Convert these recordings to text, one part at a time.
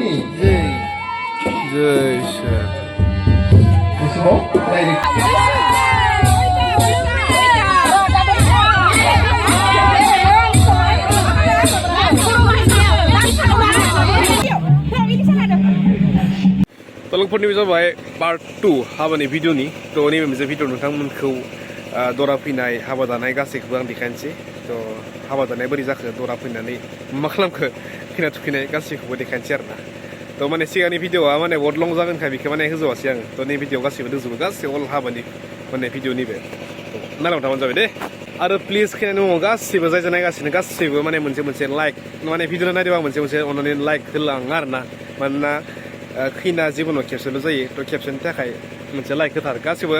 Jai Shri. Tolongफोरनि जाबाय पार्ट 2 हाबानि भिडिअनि थ' नैबे मोनसे भिडिअ नोंथांमोनखौ दरा फैनाय हाबा दानाय गासैखौबो आं देखायनोसै थ' हाबा दानाय बोरै जाखो दरा फैनानै मा खालामखो खैना थुखैनाय गासैखौबो देखायनोसै आरोना थ' माने सिगांनि भिडिअआ माने बहुद लं जागोनखाय बेखौ माने होजोबासै आङो थ' नै भिडिअ गासैबो दंजोबो गासै अल हाबानि माने भिडिअनि बे नायलांबाय थाबानो जाबाय दे आरो प्लिज खैनानि मुङाव गासैबो जाय नायगासिनो गासैबो माने मोनसे लाइक माने भिडिअ नायदोंबा मोनसे अननानै लाइक होलाङो आरोना मानोना खैना जिबनाव खेबसेल' जायो थ' खेबसेनि थाखाय मोनसे लाइक होथार गासैबो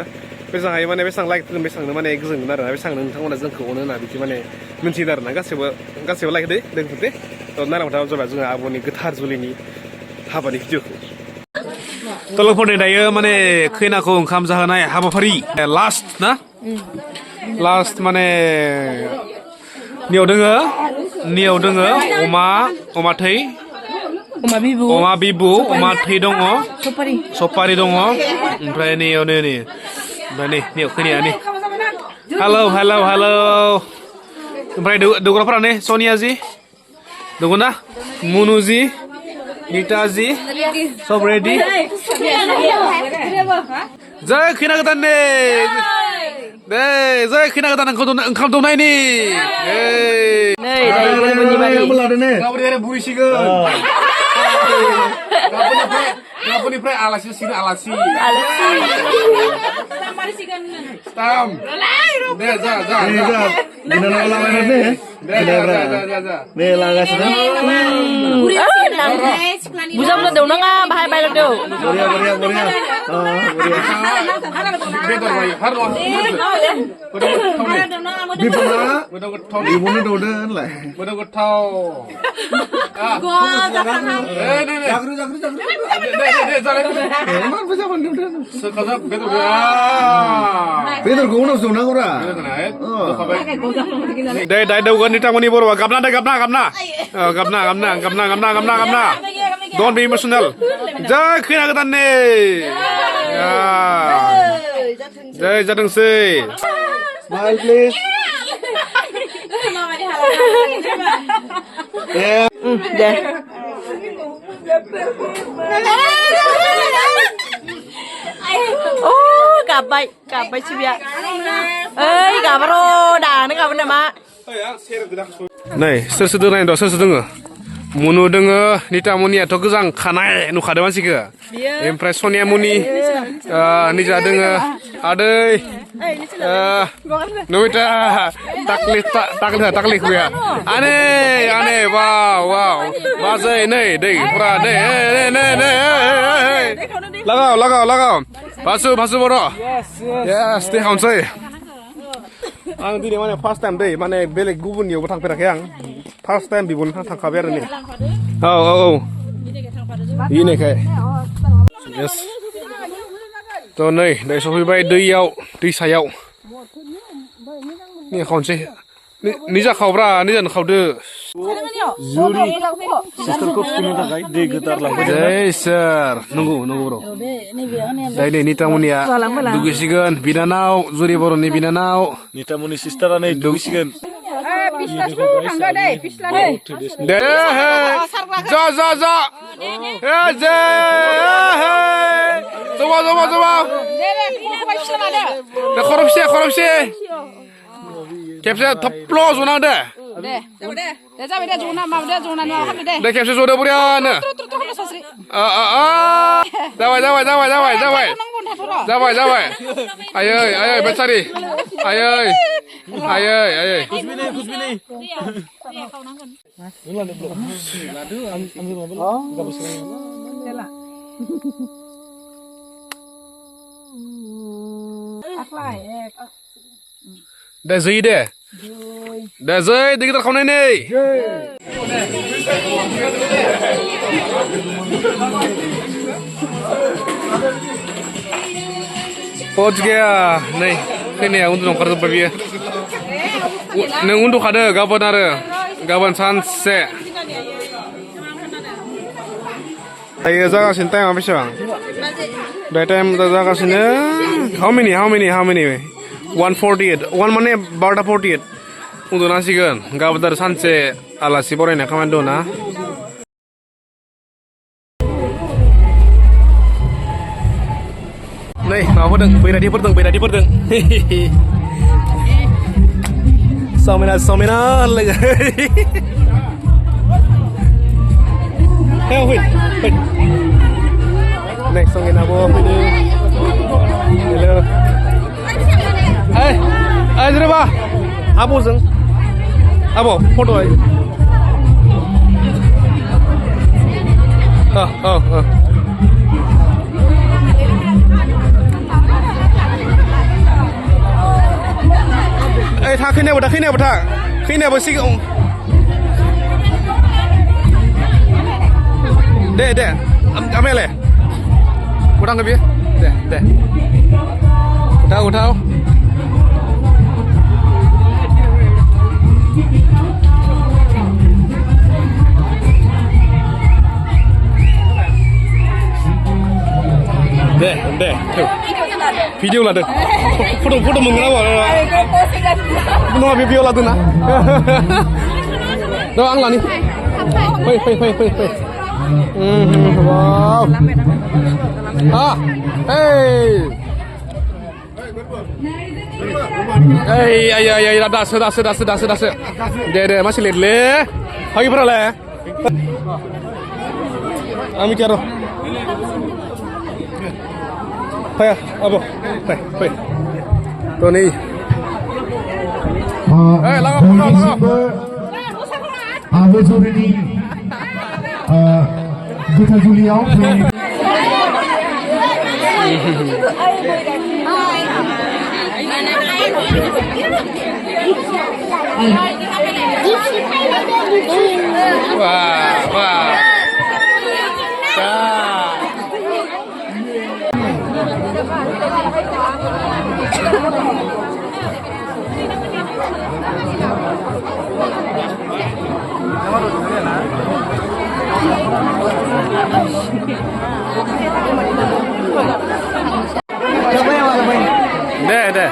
बेसेबां हायो माने बेसेबां लाइक होगोन बेसेबांनो माने गोजोनगोन आरोना बेसेबांनो नोंथांमोना जोंखौ अनो होनना बिदि माने मिन्थिदों आरोना गासैबो लाइक होदो दोनथ'दे थ' नायलांबाय थाबानो जाबाय जोंहा आब'नि गोथार जुलिनि हाबानि भिडिअखौ तलफोरनि दायो माने खैनाखौ ओंखाम जाहोनाय हाबाफारि लास्ट ना लास्ट माने नियाव दोङो अमा थै अमा बिबु अमा थै दङ सफारि दङ ओमफ्राय नैयाव नै ओमफ्राय नैयाव खैनाया नै हेलौ ओमफ्राय दौग्राफोरा नै सनिया जि दङ ना मुनु जि नीता जी सब रेडी जय खैना गोदान ने जय खैना गोदान ओंखाम दौनायनि गाबोन बुरैसिगोन गाबोननिफ्राय आलासि सिगोन आलासि दे जा बुजा देव नाङा बाहाय बायला देव बेदरखौ उनाव संनांगौरा दे दौगोन नोंथांमोननि बर'आ गाबना Don't be emotional. Jai खैना गोदान ने जय जादोंसै Smile please. दे गाबबाय सिबिया ओइ गाबार' दानो गाबोन नामा नै सोर दोङो मुनु दोङो निता मुनियाथ' गोजां खानाय नुखादों मानसिखौ ओमफ्राय सनिया मुनि निजा दोङो आदै नमिता ताकलि खुया आने वाव बाजै नै दै पुरा नै लगाव भासु बर' yes दे खावनोसै आं दिनै माने फार्स्ट टाइम दै माने बेलेग गुबुननियावबो थांफेराखै आं फार्स्ट टाइम बिब'नि थांखाबाय आरो नै औ बेनिखाय yes थ' नै दै सफैबाय दैसायाव नै खावनोसै निजा खावब्रा निजानो खावदो जुरि सिस्टारखौ थुखैनो थाखाय दै गोथार लांबाय जै सोर नंगौ र' दाय निता मुनिया दुगैसिगोन बिनानाव जुरि बर'नि बिनानाव निता मुनि सिस्टारा नै दुगैसिगोन दे जा जमा खरबसे खेबसे थप्ल' जना दे खेबसे जदो बुरियानो जाबाय आयै बेचारि आयै दे जै दे दै गिदिर खावनाय नै पच गैया नै खैनाया उन्दुनो ओंखारजोब्बाय बियो नों उन्दुखादो गाबोन सानसे Dayo जागासिनो टाइमा बेसेबां? दा टाइम जागासिनो how many 148 1 माने 12:48 उन्दुनांसिगोन गाबोन आरो सानसे आलासि बरायनाय खामानि दं ना नै माबाफोर दं बैराथिफोर दं समायना लोगो Heo Huỳnh Này xong người nào vô Huỳnh đi Hello Ê Ê dư ba Abo dừng Abo photo ấy Ê thả khi nào thả Khi nào xích ông Deh, amele. Udang ke biar? Deh. Udah. Deh. Video lah deh. Foto mengenal apa? Mengenal video lah tuh na. Doang lah nih. Hei. Wow. Hey, dah. Deh, masih lihat le. Hai berapa le? Ami karo. Hai, abo. Hai. Tuh nih. Langgap. Abu Zurni. Kita Julian. Wah. Deh.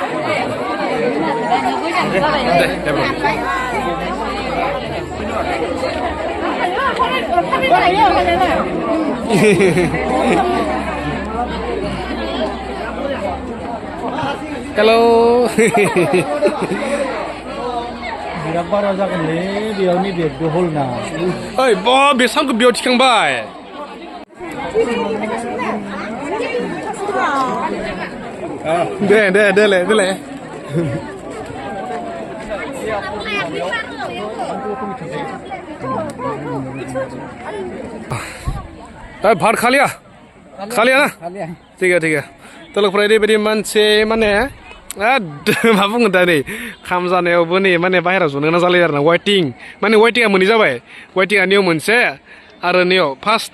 Kalau Berapa raja kan le, dia ni dia dohol na. Oi, bo besam ke biot kang bai. Deh le. Tapi भात खा लिया ना ठीक है तो लोग फ्राइडे बेदी मानसे माने मा बुङो दा नै खाम जानायावबो नै माने बाहेराव जनो जालायो आरोना वेटिंआ मोनै जाबाय वेटिंआ नियाव मोनसे आरो नियाव फार्स्ट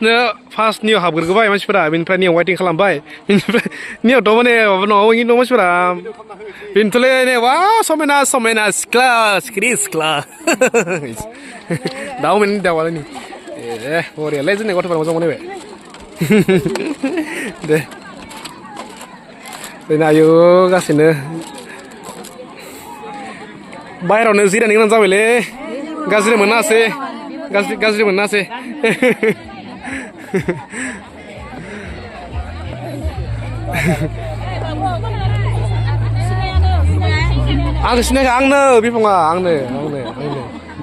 नियाव हाबग्रोबाय मानसिफोरा बेनिफ्राय नियाव वेटिं खालामबाय बेनिफ्राय नियावथ' माने माबा न'आव दं मानसिफोरा बेनोथ'लै नै वा समायना सिख्ला दाउआलाय नै बरियालाय जोंनि गथ'फोरा मोजां मोनबाय दे आयु गासैनो बाहेरावनो जिरायनो गोनां जाबायलै गाज्रि मोनासै आंनो सिनायखा आंनो बिफाङा आंनो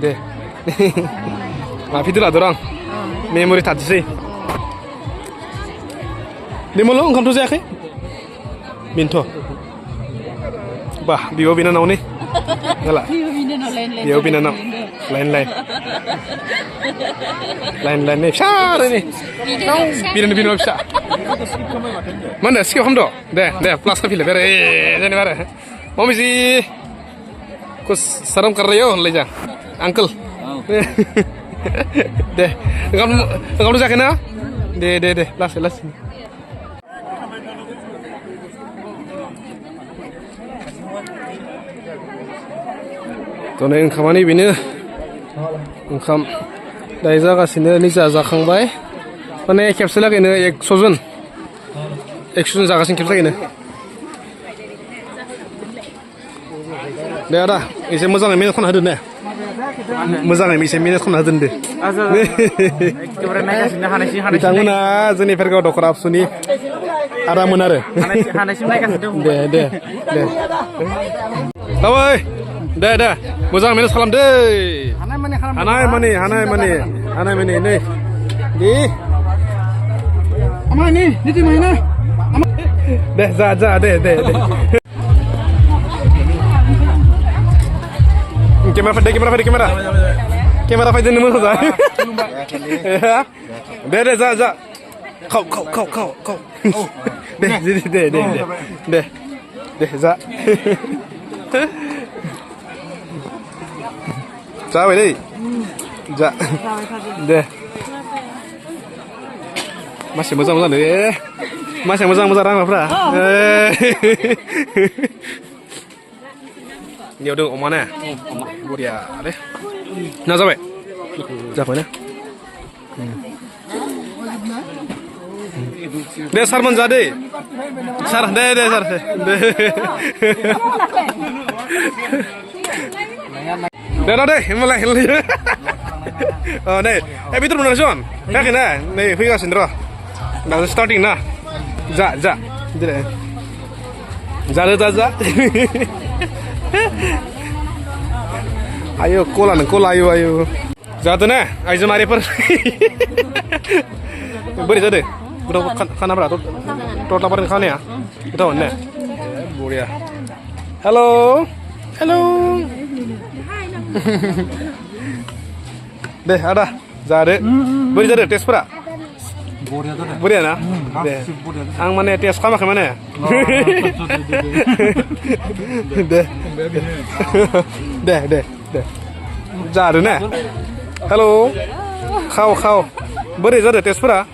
दे मा भिडिअ लादों आं मेम'रि थाथोंसै देमोल' ओंखामथ' जायाखै बेनोथ' बा बिब' बिनानावनि गला बिब' बिनानाव लाइन नै फिसा नै बिनानाव फिसा मा होनो स्किप खालामद' दे प्लास खालामफिनलाय जेनेबा आरो मम्मी कुछ शर्म कर रही हो होनलाय आंकोल दे ओंखामथ' जायाखै ना दे लासै थ' नै ओंखामानो बेनो ओंखाम दायो जागासिनो निजा जाखांबाय माने खेबसे लागैनो 100 जन जागासिनो खेबसे लागैनो दे आदा एसे मोजाङै मेनेज खालामना होदो ने मोजाङै एसे मेनेज खालामना होदो दे एखेबारे नायगासिनो हानायसिम बिथांमोना जोंनि फेरगाव दख'रा आबसुनि आदामोन आरो हानायसिम नायगासिनो दे दाबाय दे मोजां मेनेज खालामदो हानाय माने नै दे आमाय नि निति मायना दे जा दे Kamera fayda nemu da. De za. Kau. De za. Za vậy đi. Dạ. De. Masih moza deh. Masih moza rang apa? Nhiều đường ống nè, một đĩa đấy, nào ra vậy, ra phải nè, đây Sarman ra đây, đây Sar, đây, em lại, đây, em biết rồi John, cái này, này phi cái gì đó, đang starting na, dạ, đây, ra. Ayo kola ayo. Jatuh nih, ayo mari per. Beri jatuh. Udah kan apa tuh? Total apa kan ya? Kita mana? Buria. Halo. Deh ada. Jade. Beri jade tes pera. Buria na. Deh. Ang mana tes kamu kemana ya? Deh. Jade nih. Halo. Kau. Beri jade tes pera.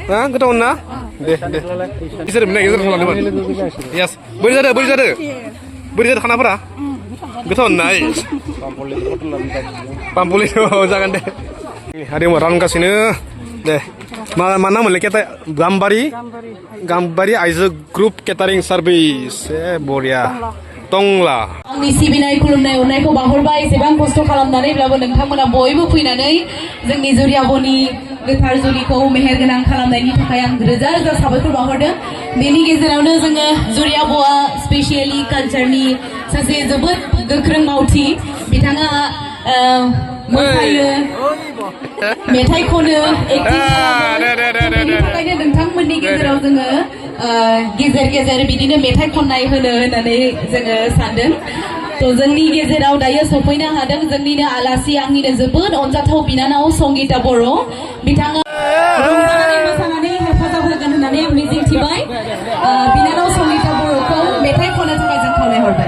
Hah, kita mana? Deh. Isir mana? Yes. Beri jade. Beri jade kenapa? Kita mana? Pampulin. Jangan deh. Hari mau orang kasih deh. Mana mulai kita Gambari Aisa Group Catering Service. Buria. Tongla. आंनि सिबिनाय खुलुमनाय अननायखौ बावहरबाय एसेबां खस्थ' खालामनानैब्लाबो नोंथांमोना बयबो फैनानै जोंनि जुरियाबनि गोथार जुलिखौ मेहेरगोनां खालामनायनि थाखाय आं रोजा साबायखर बावहरदों बेनि गेजेरावनो जोङो जुरियाबआ स्पेसियेलि कालचारनि सासे जोबोद गोख्रों मावथि बिथाङा मोसायो मेथाइ खनो एक्टिं खालामो बेनि थाखायनो नोंथांमोननि गेजेराव जोङो गेजेर बिदिनो मेथाइ खननाय होननानै जोङो सानदों थ' जोंनि गेजेराव दायो सफैनो हादों जोंनिनो आलासि आंनिनो जोबोद अनजाथाव बिनानाव संगिता बर' बिथाङा रंजानानै मोसानानै हेफाजाब होगोन होननानै आं मिजिंथिबाय बिनानाव संगिता बर'खौ मेथाइ खननो थाखाय जों खावलायहरबाय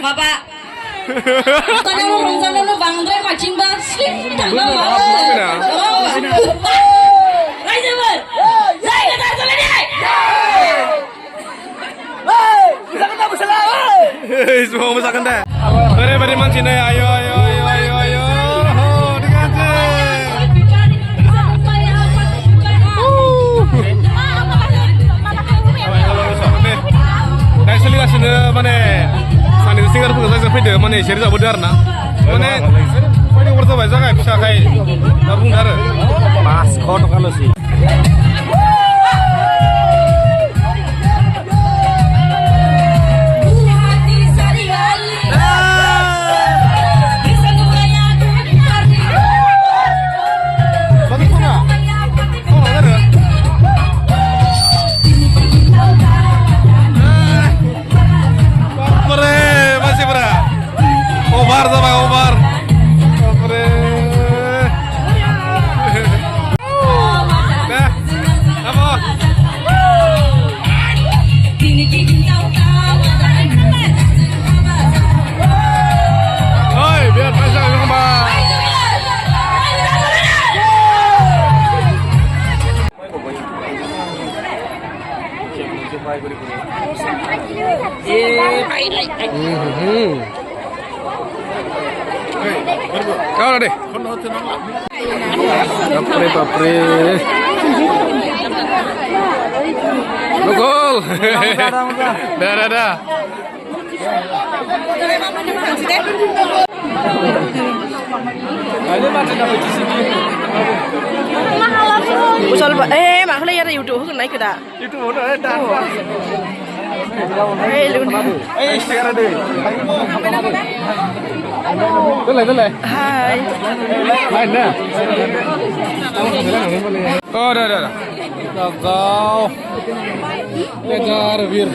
Bapak, bukannya mau rongsokan lu bangdreng macing banget sih, tanggal banget. Raja ber, saya ketar dulu deh. Bisa ketemu salah. Semua misalkan deh. Beri mancing deh, ayo. Sini mana sani singer pun saya sampai deh mana seri tak benar na mana paling worth it jangan bisa kayak nabung dar pas kau kalau sih Obar. Dah. Apa? Oi, biar pasang kembang. Kau deh. Bapre. Gol. Dah. Usal mak kali ada YouTube kan naik ke dah. YouTube udah dah. Lun. Sekarang deh. Boleh. Hai. Lain dah. Oh, dah. Kau. Kejar bir.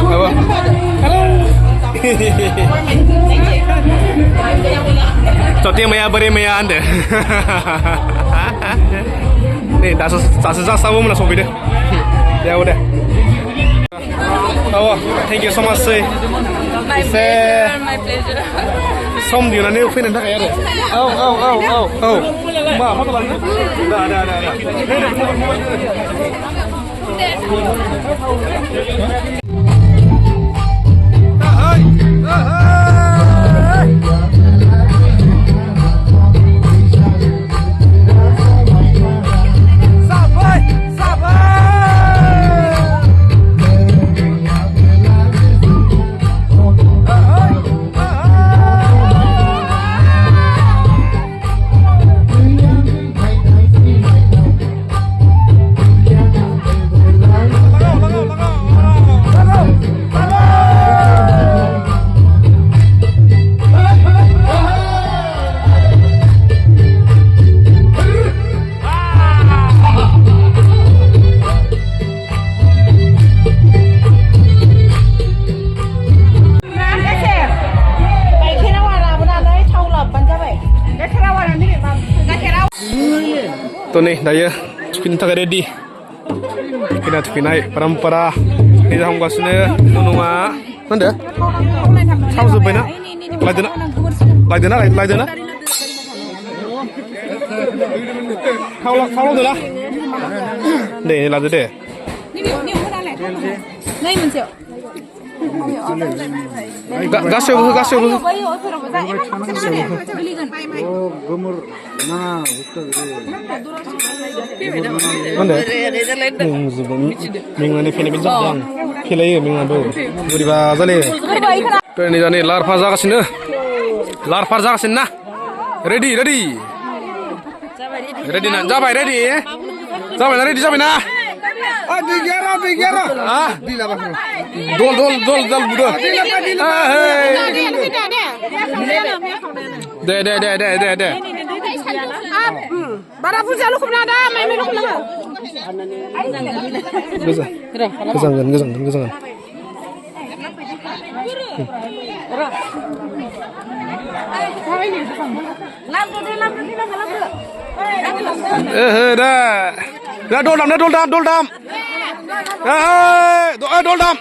Apa? Coti maya beri maya anda. Nih, dah selesai sama mana sopi deh. Ya udah. Oh, thank you so much. My pleasure. Som di mana ni ufin anda kaya deh. Oh. Ma, apa tu balik? Dah. Tuh nih, daya kita ready. Kita naik parampara. Ini dah hamka sini. Nunga, mana? Tahu sebenarnya? Lagi dana. Kalau tu lah. Deh, lagi deh. Gas dulu. Mana? Minggu ni film jam. Filai minggu tu. Budi bazar le. Ni jani lar faza kasih na. Ready. Ready na. Jabai ready. Jabai na. Digera. Ah. Dol budak. Deh. Bara puja lu kumna da, mai lu kumna. Gojangan. Dah doldam. Doldam.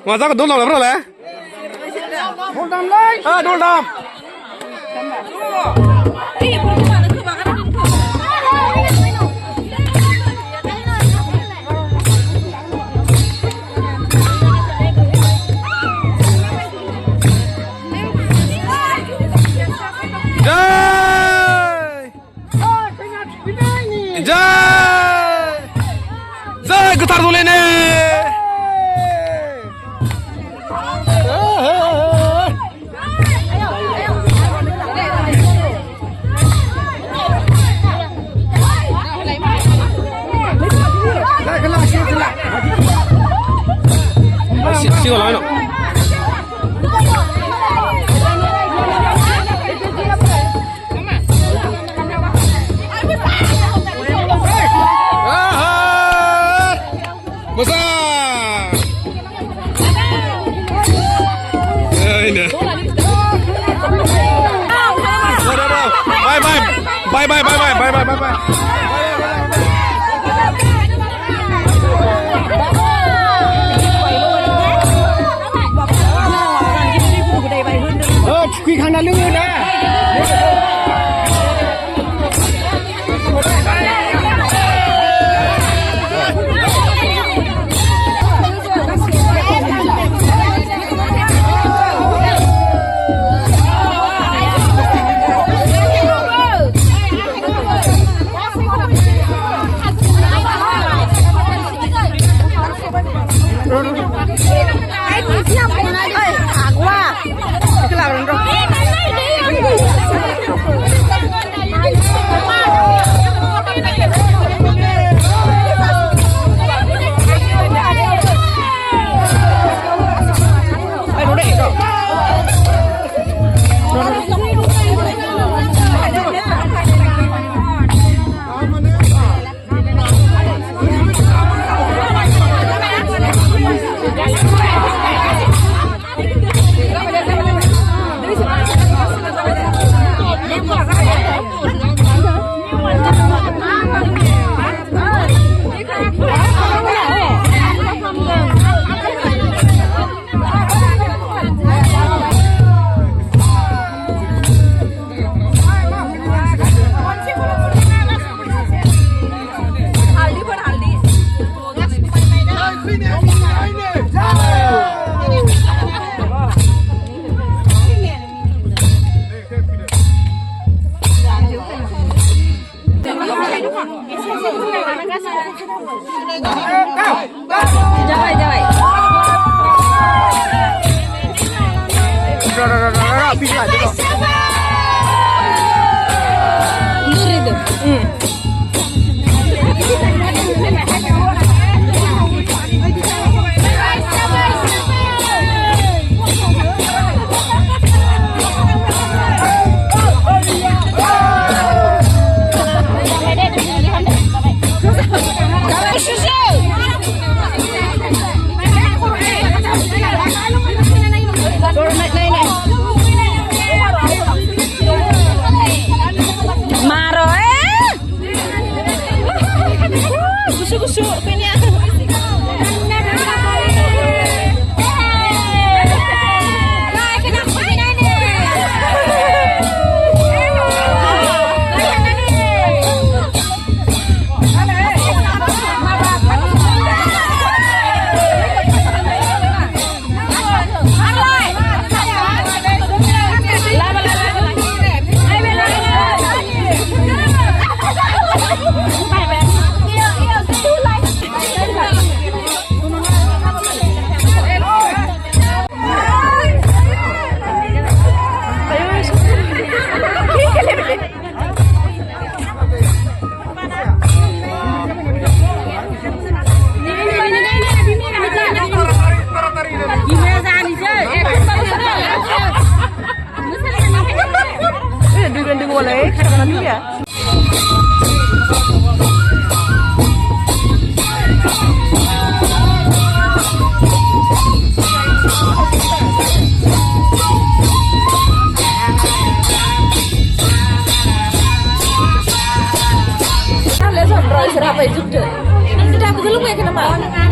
Masa ke doldam berapa lah? Doldam. Jai getar dulu ini. Siapa lain? Besar. Ini. Bye. Quy khăn là lưng nè.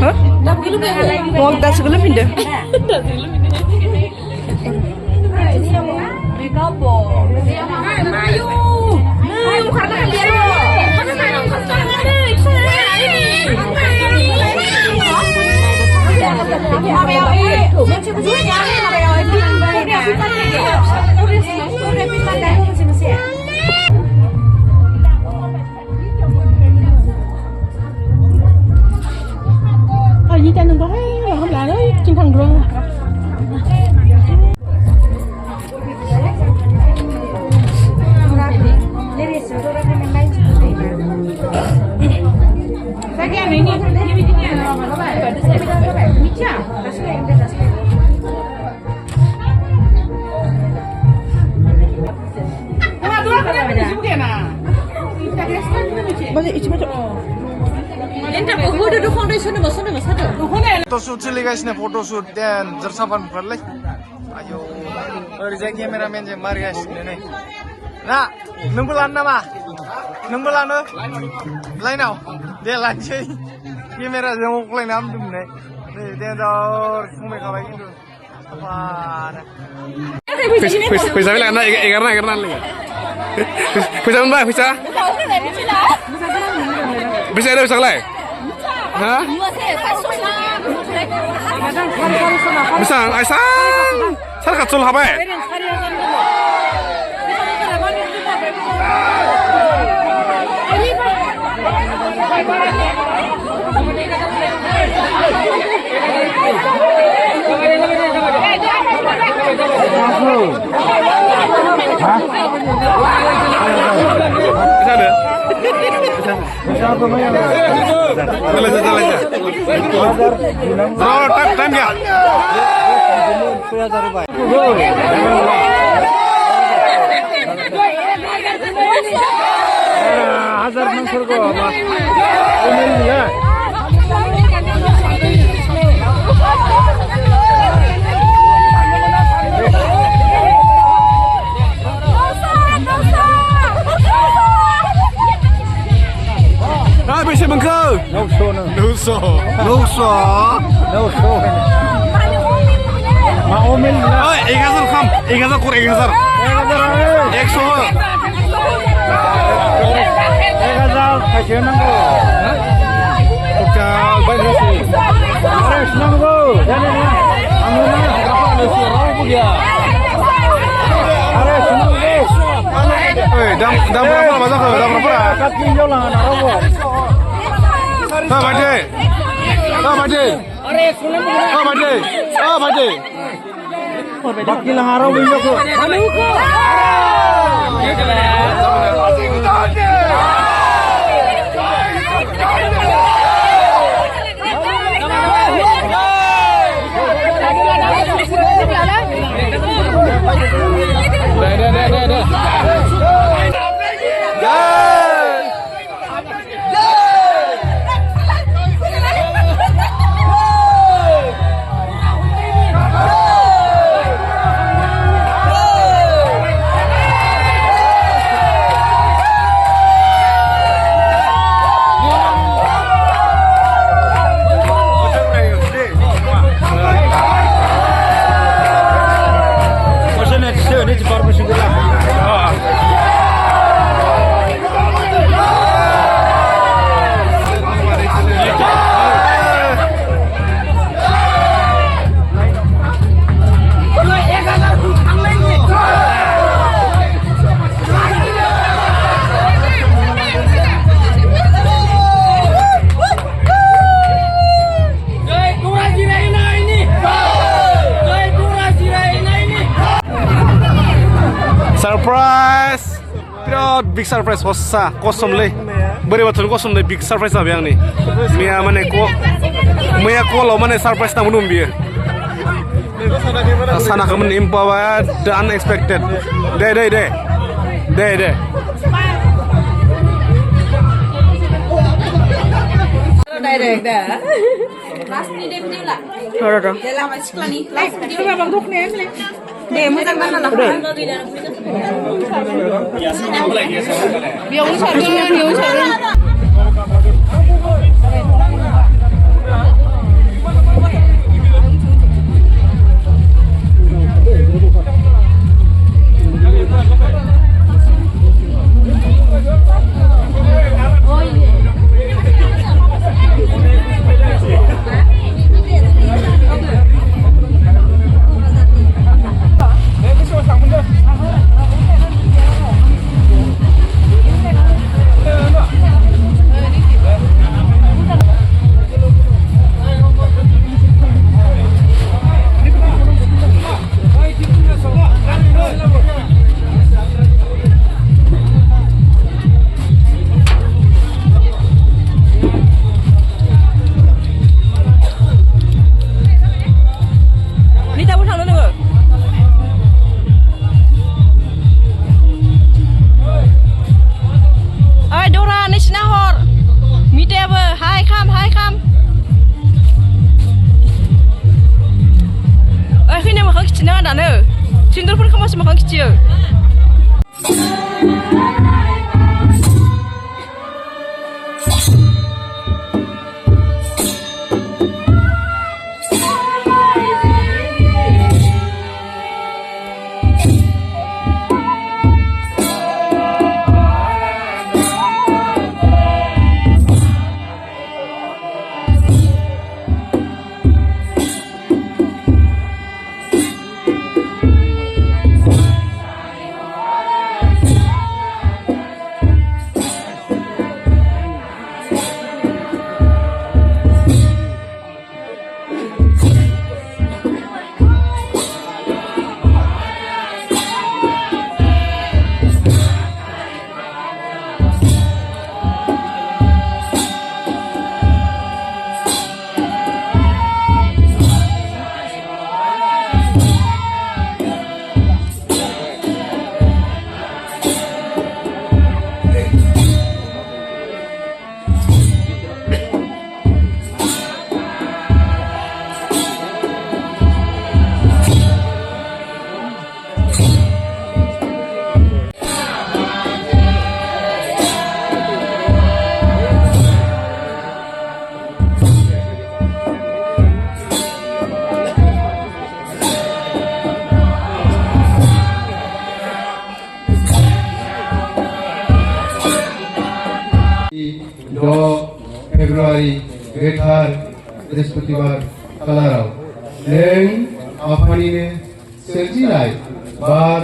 Hah? Mau tas gelap pindah. Di trên đừng có thấy là không lại đấy trên thằng rừng photoshoot चलिगासिनो फोटोशूट त्यहाँ जर्सापानफोरलाय आयौ ओरैजाय केमेरामेन जों मारिगासिनो नै ना नोंबो लानो नामा नोंबो लानो लाइनाव दे लानोसै केमेराजों अख्लायना हामदोंमोन नै देन्जार खमायखाबाय खिन्थु फैसा लाना एगारना फैसा मोनबाय फैसा ada besarलाय ha besar aisang sar katul habai bisa ada time क्या Bisa bengkel. Nuso. Mau omel. Oh, 1000 kham. 1000 kur 1000. 100. 1000 kaje nanggo. Oke, banyak sih. Harus nanggo. Jangan ya. Amuna berapa nasi rawu dia. Harus nanggo. Dam berapa masa ke? Dam berapa? 4 minggu lah rawu. Bade. Baki lang araw window ko. Surprise! Birat big surprise hossa kosong le. Beri batun kosong le big surprise apa yang ni? Mia mana ko? Mia ko lo mana surprise tamu numbi? Sana kamu impower the unexpected. De. Direct dah. Last video lah. Ada. Dalam sekolah ni. Last video apa bang ni? Deh, macam mana lah? Biar usah. Pendorfon kamu masih makan kecil. Februari Getar Brisbatibar Kalarau Neng Afanine Serjilai Bar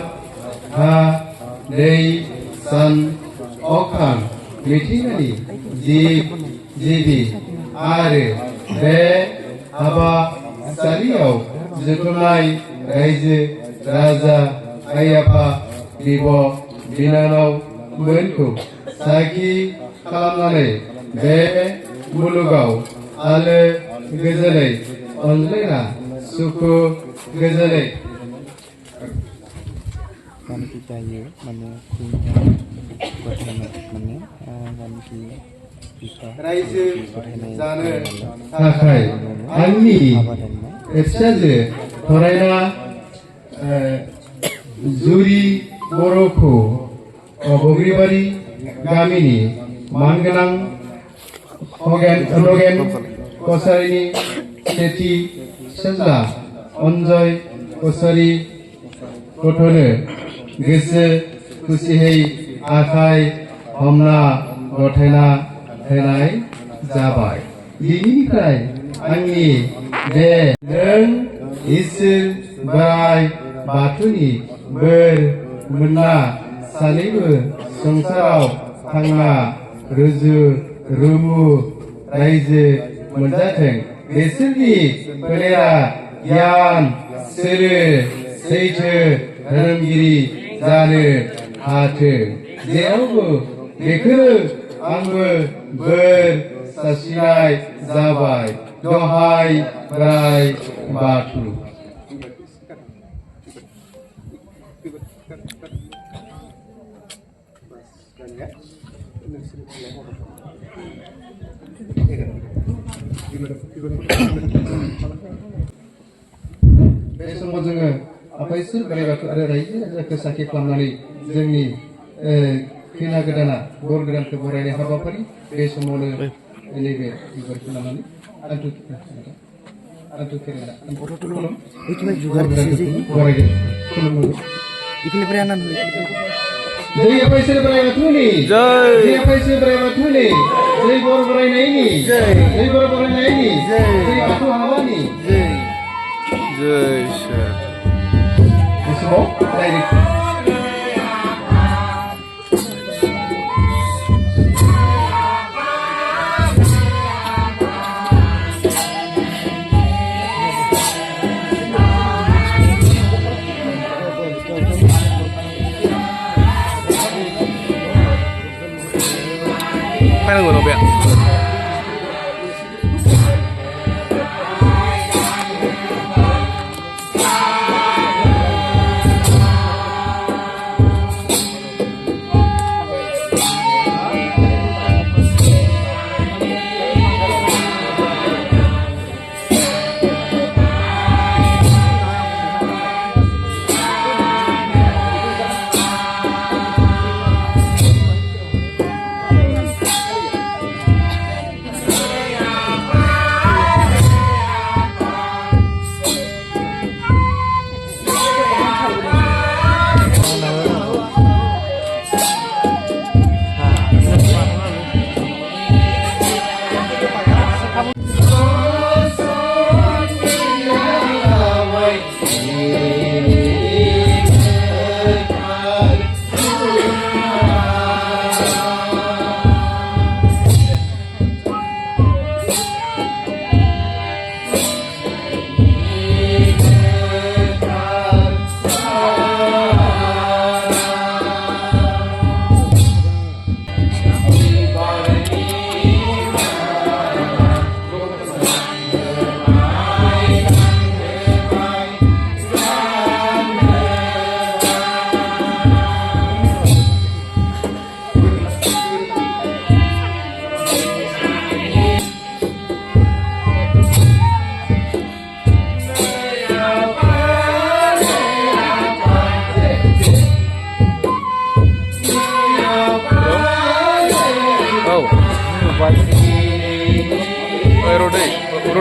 Ha Dei San Okan Mitinani Jib Jibi Are Be Haba Sariau Zutunai Raise Raza Ayapa Bibo Binanau Menku Saki Kalamane Be Mulugau Ale Gazale Onlena Suku Gazale Kami kita ye mana punya berhena mana kami bisa Raise Zane Takai Ani Etsaje Toraina Zuri Boroko Bogribari Gamini Manganang Rogen Kosarini Seti Sazla Onjoy Kosari Kotone Gese Kusihei Akai Homna Gotena Henai Zabai Dinikai Angi De Neng Isil Bai Batuni Ber Mena Salibu Songsarau Tangna Ruzu Rumu Raise Munjateng Besirni Pelera Yan Sere Seitu Dhanamgiri Zane Hatu Jeaubu Bekuru Angbu Ber Sasinai Zabai Dohai Brai Batu बे समाव जोङो आफा इसोर बोराइ बाथौ आरो रायजो राजाखौ साखि खालामनानै जोंनि खैना गोदाना बर गोदानखौ बरायनाय हाबाफारि बे समावनो नैबे बिबारखौ लानानै आन्थु खेरायना बरायगोन खुलुमो जय आफा इसोर बोराइ बाथौनि जय आफा इसोर बोराइ बाथौनि जय बर बरायनायनि जय बर बरायनायनि जय बाथौ हाबानि जय Shri This is all direct. Phải người nó bẹn.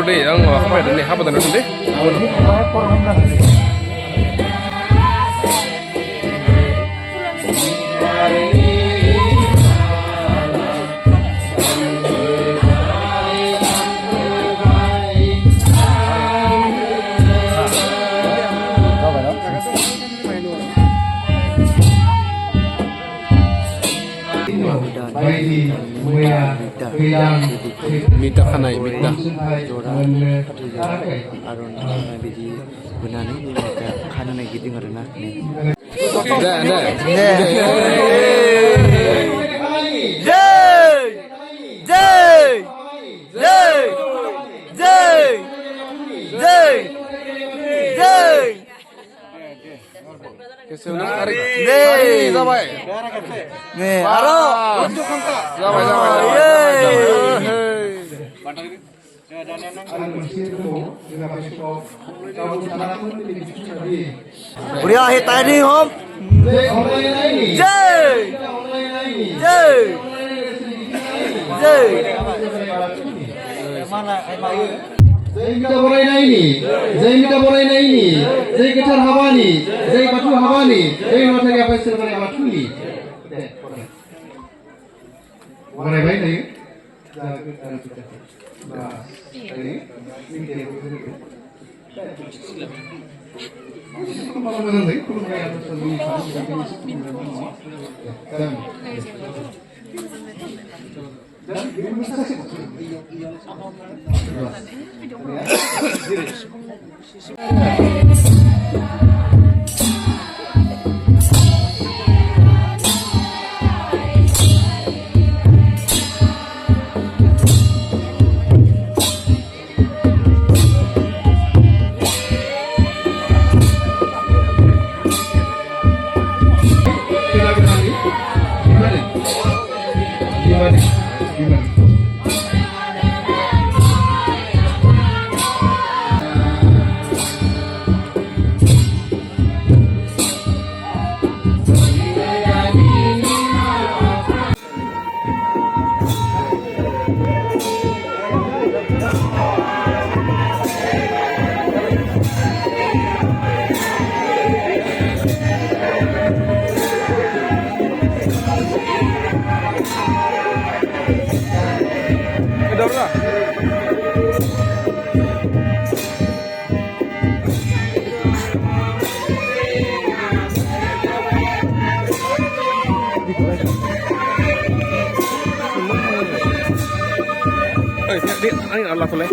deh, yang apa ya? Nih, apa tadi deh? Bayi, mulia, bilang, Minta kanai, minta. Aron biji benani mereka kanan gitu ngarana. Dah. Nih, aro. Udah hit tadi hom. Jai kita boraina ini, Jai Getar Habani, Jai Batu Habani, Jai Materi apa istilah yang matuli. Borai baik nih. Ini Allah boleh.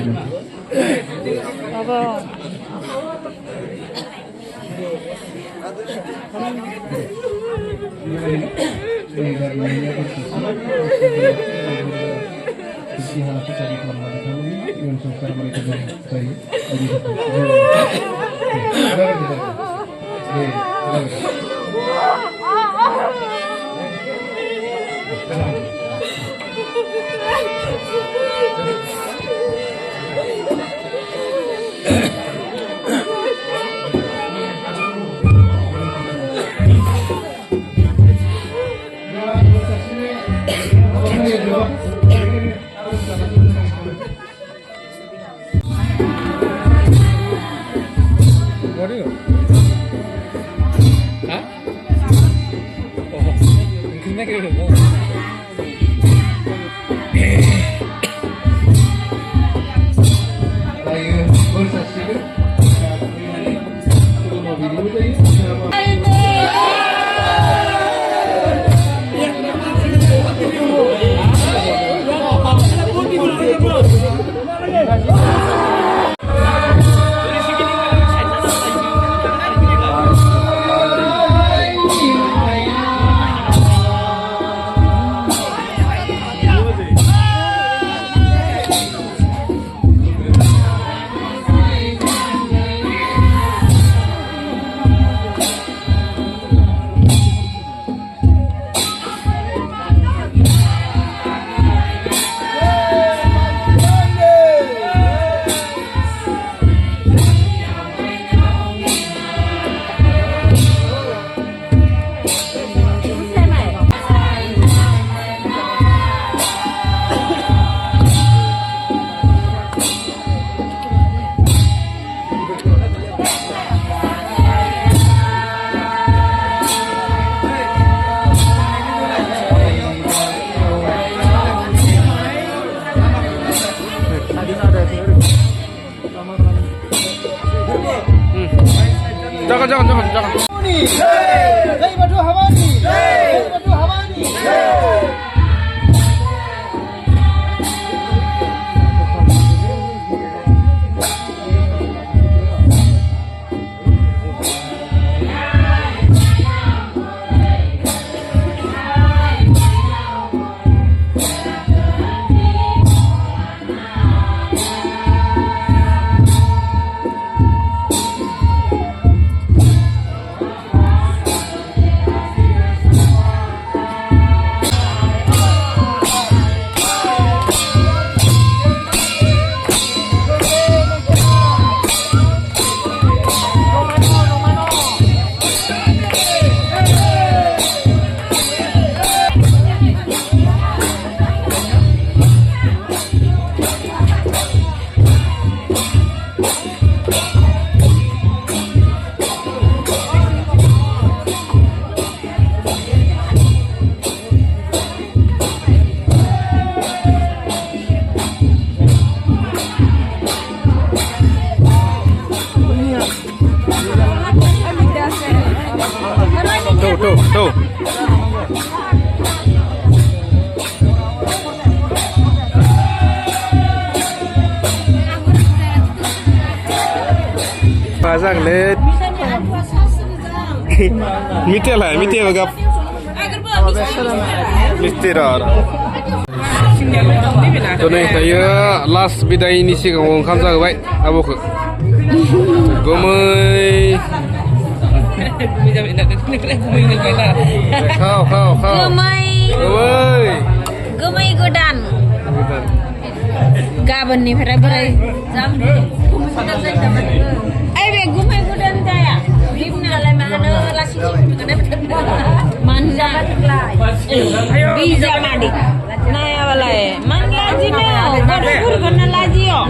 Jangan. Tuh. Pasang led. Mite bagap. Mistira. To nih saya last biday ini sih ngomong kamsa baik abok. Gomay. Kau. Gemai godan. Gaban nih berai jam. Be gemai godan jaya. Bimna lai mana lasi manja bisa mandi. Naya walai. Man laji ne. Baru guna laji yo.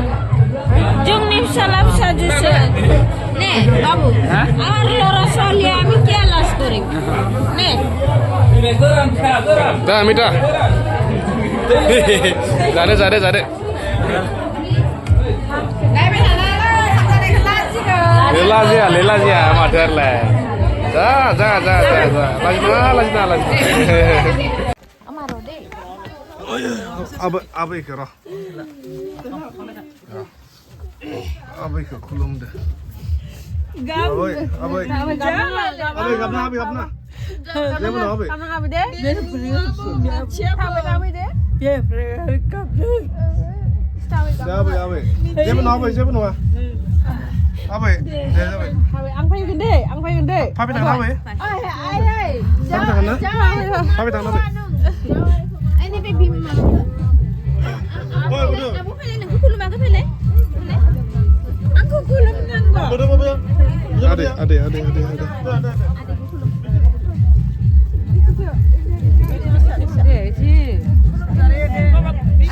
Jung nih salam sajus. Ne, babu. Ar lora solia ami kya las kori. Ne. Dah, mita. Zade. Lela sih, amatir lah. Dah. Lajna. Amaro deh. Apa ikhra? आबैखौ खुलुमदो आबै आबै आबै गाबना आबै गाबना जेबो नङा आबै आबै आबै जेबो नङा आबै जेबो नङा आबै दे जाबाय आं फैगोन दे फाबे थांना आबै फाबे थांना फाबे थांना आबै Ini baby mama. ओइ बुदु Aku pilih nang kulum aku pilih. Aku kulum nang kok. बुदु बुदु ade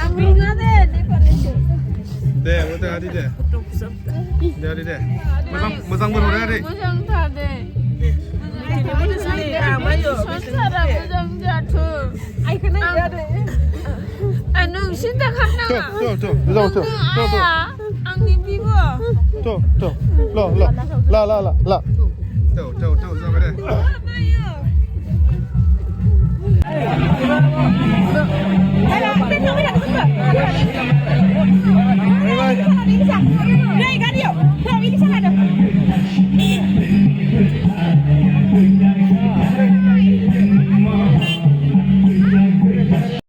Aku ingat deh di Malaysia. deh budu ade deh ade deh मोजां बोर हरो ade Musang tade. Sonsara musang jatuh. Ai kena ada. Anu cinta karena. tuh tuh Angin bibo. tuh la tuh sampai deh Ayo.